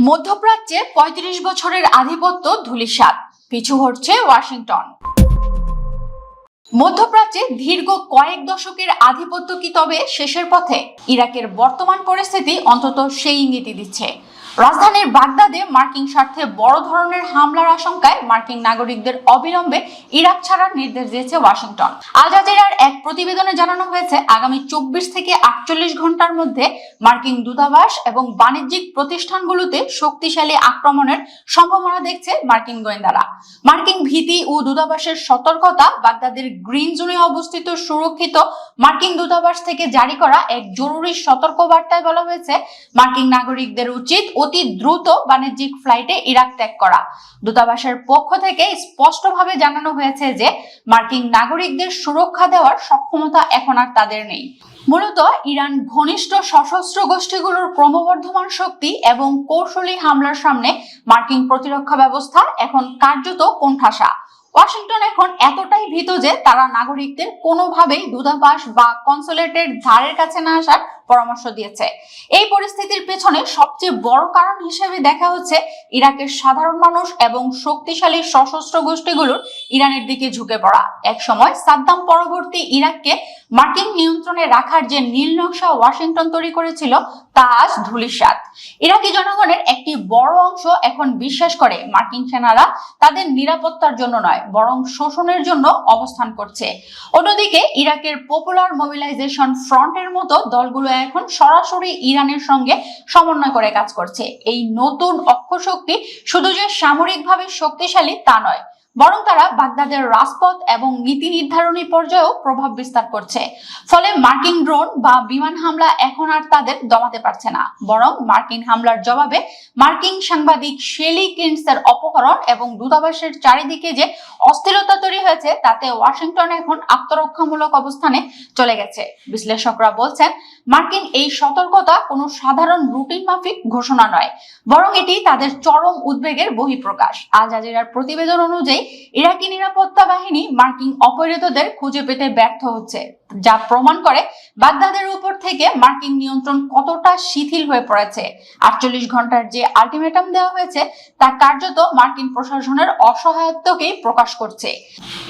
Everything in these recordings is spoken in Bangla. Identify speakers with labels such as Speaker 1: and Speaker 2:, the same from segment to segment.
Speaker 1: মধ্যপ্রাচ্যে ৩৫ বছরের আধিপত্য ধূলিসাৎ, পিছু হটছে ওয়াশিংটন। মধ্যপ্রাচ্যে দীর্ঘ কয়েক দশকের আধিপত্য কি তবে শেষের পথে? ইরাকের বর্তমান পরিস্থিতি অন্তত সেই ইঙ্গিতই দিচ্ছে। রাজধানীর বাগদাদে মার্কিন স্বার্থে বড় ধরনের হামলার আশঙ্কায় মার্কিন নাগরিকদের অবিলম্বে ইরাক ছাড়ার নির্দেশ দিয়েছে ওয়াশিংটন। আল জাজিরার এক প্রতিবেদনে জানানো হয়েছে, আগামী ২৪ থেকে ৪৮ ঘন্টার মধ্যে মার্কিন দূতাবাস এবং বাণিজ্যিক প্রতিষ্ঠানগুলোতে শক্তিশালী আক্রমণের সম্ভাবনা দেখছে মার্কিন গোয়েন্দারা। মার্কিন ভীতি ও দূতাবাসের সতর্কতা বাগদাদের গ্রিন জোনে অবস্থিত সুরক্ষিত মার্কিন দূতাবাস থেকে জারি করা এক জরুরি সতর্কবার্তায় বলা হয়েছে, মার্কিন নাগরিকদের উচিত অতি দ্রুত বাণিজ্যিক ফ্লাইটে ইরাক ত্যাগ করা। দূতাবাসের পক্ষ থেকে স্পষ্টভাবে জানানো হয়েছে যে মার্কিন নাগরিকদের সুরক্ষা দেওয়ার সক্ষমতা এখন আর তাদের নেই। মূলত ইরান ঘনিষ্ঠ সশস্ত্র গোষ্ঠীগুলোর ক্রমবর্ধমান শক্তি এবং কৌশলী হামলার সামনে মার্কিন প্রতিরক্ষা ব্যবস্থা এখন কার্যত কোণঠাসা। ওয়াশিংটন এখন এতটাই ভীত যে তারা নাগরিকদের কোনোভাবেই দূতাবাস বা কনসুলেটের ধারের কাছে না আসার পরামর্শ দিয়েছে। এই পরিস্থিতির পেছনে সবচেয়ে বড় কারণ হিসেবে দেখা হচ্ছে ইরাকের সাধারণ মানুষ এবং শক্তিশালী সশস্ত্র গোষ্ঠীগুলোর ইরানের দিকে ঝুঁকে পড়া। একসময় সাদ্দাম পরবর্তী ইরাককে মার্কিন নিয়ন্ত্রণে রাখার যে নীল নকশা ওয়াশিংটন তৈরি করেছিল তা আজ ধূলিসাৎ। ইরাকি জনগণের একটি বড় অংশ এখন বিশ্বাস করে মার্কিন সেনারা তাদের নিরাপত্তার জন্য নয়, বরং শোষণের জন্য অবস্থান করছে। অন্যদিকে ইরাকের পপুলার মোবিলাইজেশন ফ্রন্টের মতো দলগুলো এখন সরাসরি ইরানের সঙ্গে সমন্বয় করে কাজ করছে। এই নতুন অক্ষশক্তি শুধু যে সামরিকভাবে শক্তিশালী তা নয়, বরং তারা বাগদাদের রাজপথ এবং নীতি নির্ধারণী পর্যায়েও প্রভাব বিস্তার করছে। ফলে মার্কিন ড্রোন বা বিমান হামলা এখন আর তাদের দমাতে পারছে না, বরং মার্কিন হামলার জবাবে মার্কিন সাংবাদিক শেলি কিন্ডসের অপহরণ এবং দূতাবাসের চারিদিকে যে অস্থিরতা তৈরি হয়েছে তাতে ওয়াশিংটন এখন আত্মরক্ষামূলক অবস্থানে চলে গেছে। বিশ্লেষকরা বলছেন, মার্কিন এই সতর্কতা কোনো সাধারণ রুটিন মাফিক ঘোষণা নয়, বরং এটি তাদের চরম উদ্বেগের বহিঃপ্রকাশ। আল জাজিরার প্রতিবেদন অনুযায়ী ইরাকি নিরাপত্তা বাহিনী মার্কিন অপহৃতদের খুঁজে পেতে ব্যর্থ হচ্ছে, যা প্রমাণ করে বাগদাদের উপর থেকে মার্কিন নিয়ন্ত্রণ কতটা শিথিল হয়ে পড়েছে। ৪৮ ঘন্টার যে আলটিমেটাম দেওয়া হয়েছে তা কার্যত মার্কিন প্রশাসনের অসহায়ত্বকেই প্রকাশ করছে।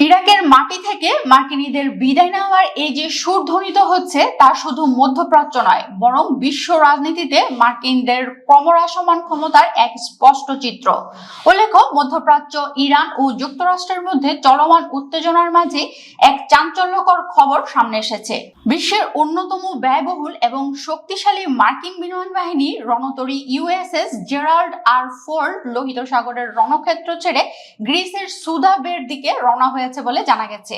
Speaker 1: ইরাকের মাটি থেকে মার্কিনীদের বিদায় নেওয়ার এই যে সুর ধ্বনিত হচ্ছে তা শুধু মধ্যপ্রাচ্য নয়, বরং বিশ্ব রাজনীতিতে মার্কিনদের ক্রমহ্রাসমান ক্ষমতার এক স্পষ্ট চিত্র। উল্লেখ্য, মধ্যপ্রাচ্য, ইরান ও যুক্তরাষ্ট্রের মধ্যে চলমান উত্তেজনার মাঝে এক চাঞ্চল্যকর খবর সামনে এসেছে। বিশ্বের অন্যতম ব্যয়বহুল এবং শক্তিশালী মার্কিন বিমান বাহিনী রণতরী ইউএসএস জেরাল্ড আর ফোর্ড লোহিত সাগরের রণক্ষেত্র ছেড়ে গ্রিসের সুদা বের দিকে রওনা হয়েছে বলে জানা গেছে।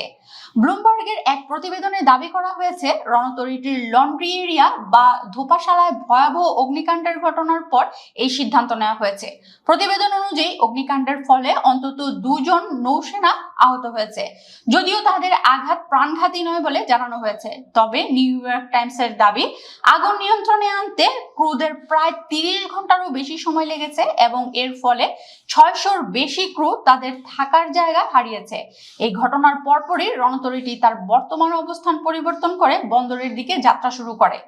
Speaker 1: ব্লুমবার্গের এক প্রতিবেদনে দাবি করা হয়েছে, রণতরীটির লন্ড্রি এরিয়া বা ধোপাশালায় ভয়াবহ অগ্নিকাণ্ডের ঘটনার পর এই সিদ্ধান্ত নেওয়া হয়েছে। প্রতিবেদন অনুযায়ী অগ্নিকাণ্ডের ফলে অন্তত ২ জন নৌসেনা আহত হয়েছে, যদিও তাদের আঘাত প্রাণঘাতী নয় বলে জানানো হয়েছে। তবে নিউ ইয়র্ক টাইমসের দাবি, আগুন নিয়ন্ত্রণে আনতে ক্রুদের প্রায় ৩০ ঘন্টারও বেশি সময় লেগেছে এবং এর ফলে ৬০০-র বেশি ক্রু তাদের থাকার জায়গা হারিয়েছে। এই ঘটনার পরপরই রণতরীটি তার বর্তমান অবস্থান পরিবর্তন করে বন্দরের দিকে যাত্রা শুরু করে।